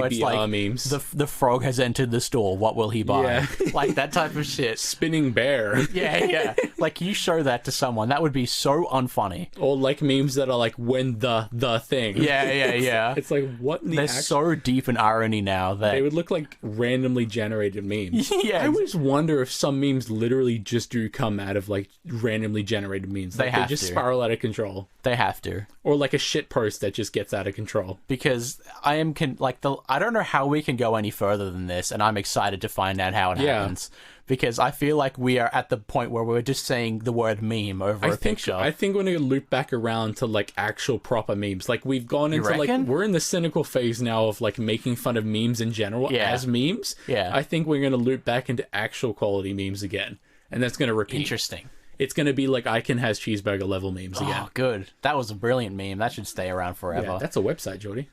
it's like memes. The frog has entered the store, what will he buy? Like that type of shit. Spinning bear. Yeah. Like you show that to someone, that would be so unfunny. Or like memes that are like when the thing. Yeah. It's like what in the they're so deep in irony now that they would look like randomly generated memes. Yeah, I always wonder if some memes literally just do come out of like randomly generated memes. Like, they just spiral out of control. They have to. Or like a shit post that just gets out of control. Because I don't know how we can go any further than this, and I'm excited to find out how it happens. Because I feel like we are at the point where we're just saying the word meme over a picture. I think we're going to loop back around to like actual proper memes. Like we've gone into like, we're in the cynical phase now of like making fun of memes in general as memes. Yeah. I think we're going to loop back into actual quality memes again. And that's going to repeat. Interesting. It's going to be like Icon has cheeseburger level memes again. Oh, good. That was a brilliant meme. That should stay around forever. Yeah, that's a website, Jordy.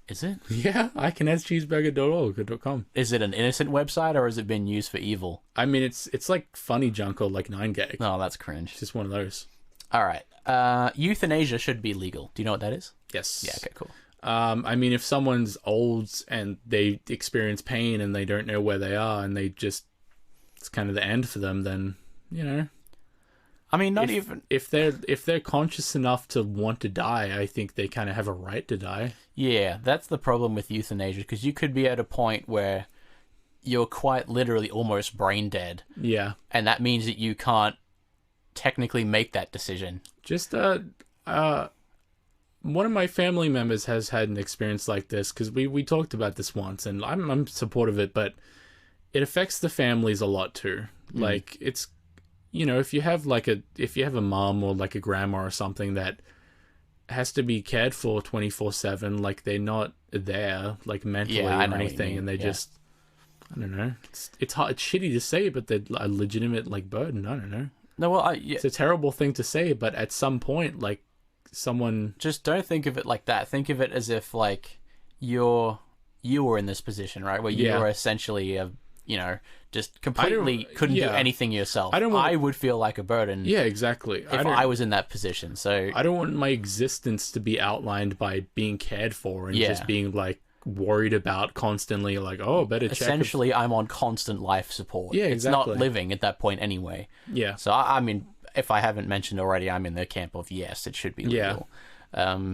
Is it? Yeah, iconhascheeseburger.org.com. Is it an innocent website or has it been used for evil? I mean, it's like funny junk or like 9gag. Oh, that's cringe. It's just one of those. All right. Euthanasia should be legal. Do you know what that is? Yes. Yeah, okay, cool. I mean, if someone's old and they experience pain and they don't know where they are and it's kind of the end for them, then, I mean, if they're conscious enough to want to die, I think they kind of have a right to die. Yeah, that's the problem with euthanasia, because you could be at a point where you're quite literally almost brain dead. Yeah. And that means that you can't technically make that decision. Just one of my family members has had an experience like this, because we talked about this once, and I'm supportive of it, but it affects the families a lot too. Like it's, if you have a mom or like a grandma or something that has to be cared for 24/7, like they're not there like mentally or anything, and they just, I don't know. It's hard. It's shitty to say, but they're a legitimate like burden. I don't know. No, well, it's a terrible thing to say, but at some point, like someone just don't think of it like that. Think of it as if like you were in this position, right, where you were essentially you know, just completely couldn't do anything yourself. I would feel like a burden. Yeah, exactly. If I was in that position. So I don't want my existence to be outlined by being cared for and just being like worried about constantly, like, oh, better check. Essentially, I'm on constant life support. Yeah, exactly. It's not living at that point anyway. Yeah. So I mean, if I haven't mentioned already, I'm in the camp of yes, it should be legal. Yeah.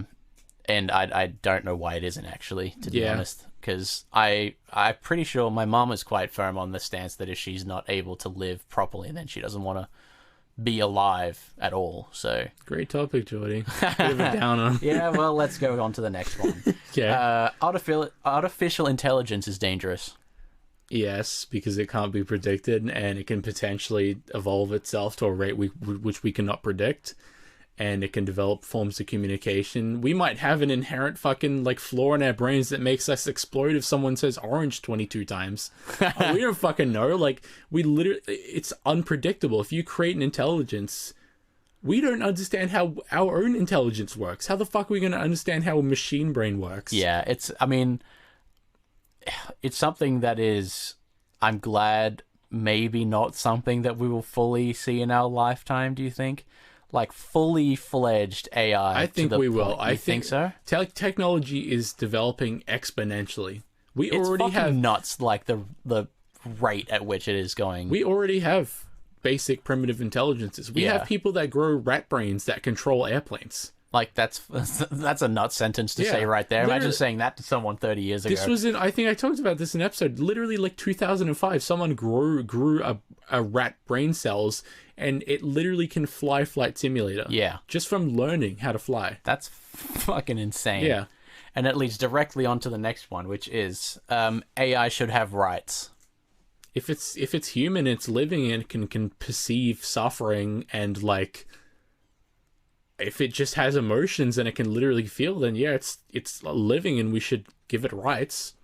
And I don't know why it isn't, actually, to be honest. Because I'm pretty sure my mom is quite firm on the stance that if she's not able to live properly, then she doesn't want to be alive at all. So great topic, Jordy. Bit of a downer. Yeah, well, let's go on to the next one. Okay. Artificial intelligence is dangerous. Yes, because it can't be predicted, and it can potentially evolve itself to a rate which we cannot predict. And it can develop forms of communication. We might have an inherent fucking like flaw in our brains that makes us explode if someone says orange 22 times. We don't fucking know. Like, it's unpredictable. If you create an intelligence, we don't understand how our own intelligence works. How the fuck are we going to understand how a machine brain works? Yeah, it's something that is, I'm glad, maybe not something that we will fully see in our lifetime, do you think? Like fully fledged AI. I think we will. I think so. Technology is developing exponentially. It's already have nuts, like the rate at which it is going. We already have basic primitive intelligences. We have people that grow rat brains that control airplanes. Like that's a nut sentence to say right there. Imagine saying that to someone 30 years ago. This was I think I talked about this in an episode. Literally, like 2005, someone grew a rat brain cells, and it literally can fly Flight Simulator. Yeah, just from learning how to fly. That's fucking insane. Yeah, and it leads directly on to the next one, which is AI should have rights. If it's human, it's living and can perceive suffering, and like, if it just has emotions and it can literally feel, then yeah, it's living, and we should give it rights.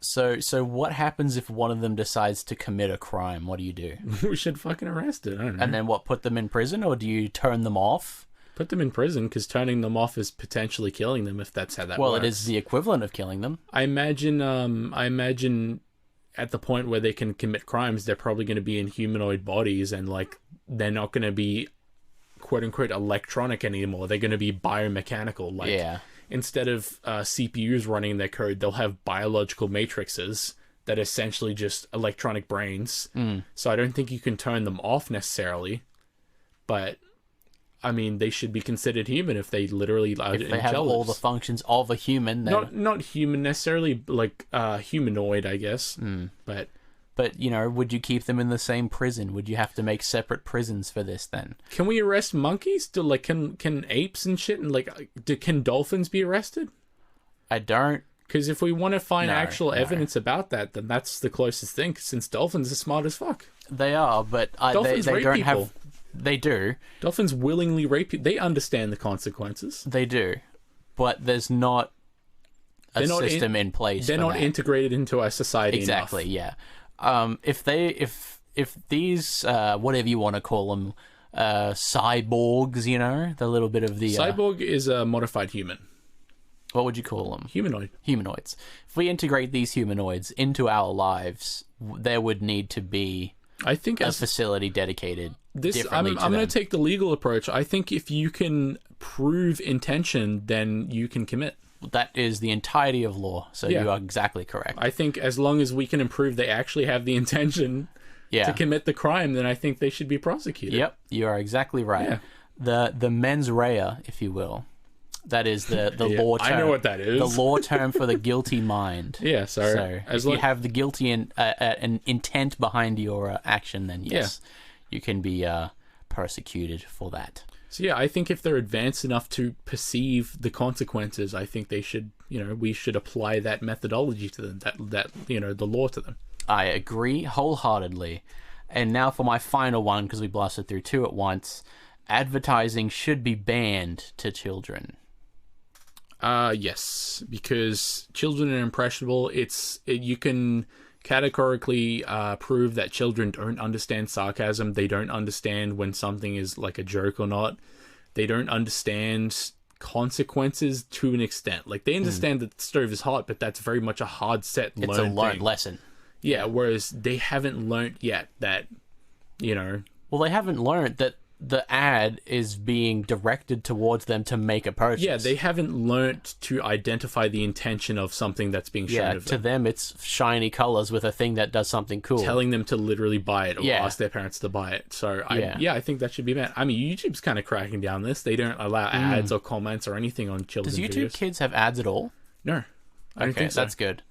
So what happens if one of them decides to commit a crime? What do you do? We should fucking arrest it. I don't know. And then what? Put them in prison, or do you turn them off? Put them in prison, because turning them off is potentially killing them, if that's how that works. Well, it is the equivalent of killing them. I imagine at the point where they can commit crimes, they're probably going to be in humanoid bodies, and like, they're not going to be quote unquote electronic anymore. They're going to be biomechanical. Like, instead of CPUs running their code, they'll have biological matrices that are essentially just electronic brains. So I don't think you can turn them off necessarily, but I mean, they should be considered human if they literally are. If they have all the functions of a human, then... not human necessarily, like humanoid, I guess. But you know, would you keep them in the same prison? Would you have to make separate prisons for this then? Can we arrest monkeys? Can apes and shit, and like, can dolphins be arrested? I don't. Because if we want to find actual evidence about that, then that's the closest thing. Since dolphins are smart as fuck. They are, but they don't people. Have. They do. Dolphins willingly rape people. They understand the consequences. They do, but there's not a system in place. They're not integrated into our society. Exactly. Enough. Yeah. If these whatever you want to call them, cyborgs, you know, the little bit of the cyborg is a modified human. What would you call them? Humanoids. If we integrate these humanoids into our lives, there would need to be, I think, a facility dedicated. I'm going to take the legal approach. I think if you can prove intention, then you can commit. That is the entirety of law, so you are exactly correct. I think as long as we can prove they actually have the intention to commit the crime, then I think they should be prosecuted. Yep, you are exactly right. Yeah. The mens rea, if you will, that is the law term. I know what that is. The law term for the guilty mind. Yeah, sorry. So if you have the guilty and an intent behind your action, then yes, you can be persecuted for that. So yeah, I think if they're advanced enough to perceive the consequences, I think they should, we should apply that methodology to them, that the law to them. I agree wholeheartedly. And now for my final one, because we blasted through two at once. Advertising should be banned to children. Yes, because children are impressionable. You can categorically prove that children don't understand sarcasm. They don't understand when something is like a joke or not. They don't understand consequences to an extent. Like, they understand that the stove is hot, but that's very much a hard set learned It's a learned thing. lesson. Yeah, whereas they haven't learnt yet that, you know... Well, they haven't learnt that the ad is being directed towards them to make a purchase. Yeah, they haven't learnt to identify the intention of something that's being shown of them. To them, it's shiny colors with a thing that does something cool. Telling them to literally buy it or ask their parents to buy it. So, I think that should be banned. I mean, YouTube's kind of cracking down this. They don't allow ads or comments or anything on children's videos. Does YouTube Kids have ads at all? No. I don't think so. That's good.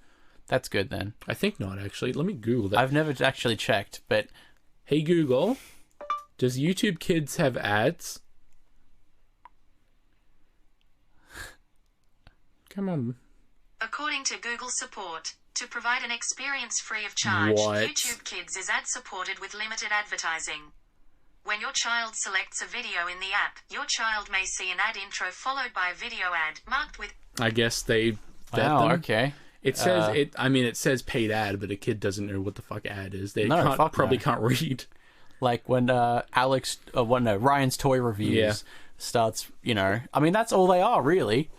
That's good, then. I think not, actually. Let me Google that. I've never actually checked, but... Hey, Google... Does YouTube Kids have ads? Come on. According to Google support, to provide an experience free of charge, YouTube Kids is ad-supported with limited advertising. When your child selects a video in the app, your child may see an ad intro followed by a video ad marked with... I guess they vet them. Okay. It says it says paid ad, but a kid doesn't know what the fuck ad is. They probably can't read. Like when Ryan's Toy Reviews starts, you know, I mean, that's all they are, really.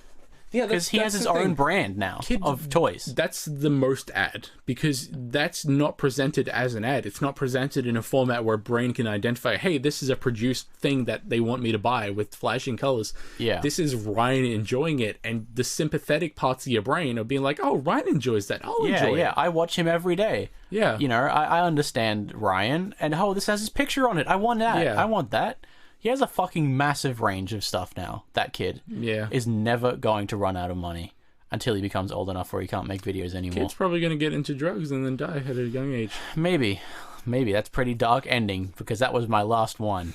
Yeah, because he has his own brand now of toys. That's the most ad, because that's not presented as an ad. It's not presented in a format where a brain can identify, hey, this is a produced thing that they want me to buy with flashing colors. Yeah. This is Ryan enjoying it, and the sympathetic parts of your brain are being like, oh, Ryan enjoys that. I'll enjoy it. Yeah, I watch him every day. Yeah. You know, I understand Ryan, and this has his picture on it. I want that. Yeah. I want that. He has a fucking massive range of stuff now. That kid is never going to run out of money until he becomes old enough where he can't make videos anymore. Kid's probably going to get into drugs and then die at a young age. Maybe. That's pretty dark ending, because that was my last one.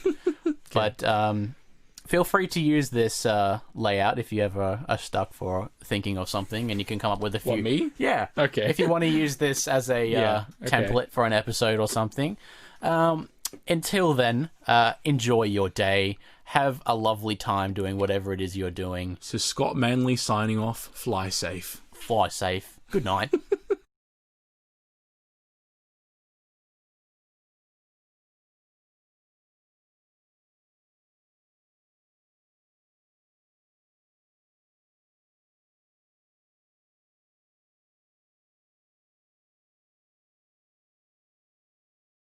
But feel free to use this layout if you ever are stuck for thinking of something, and you can come up with a few... What, me? Yeah. Okay. If you want to use this as a template for an episode or something. Until then, enjoy your day. Have a lovely time doing whatever it is you're doing. So Scott Manley signing off. Fly safe. Fly safe. Good night.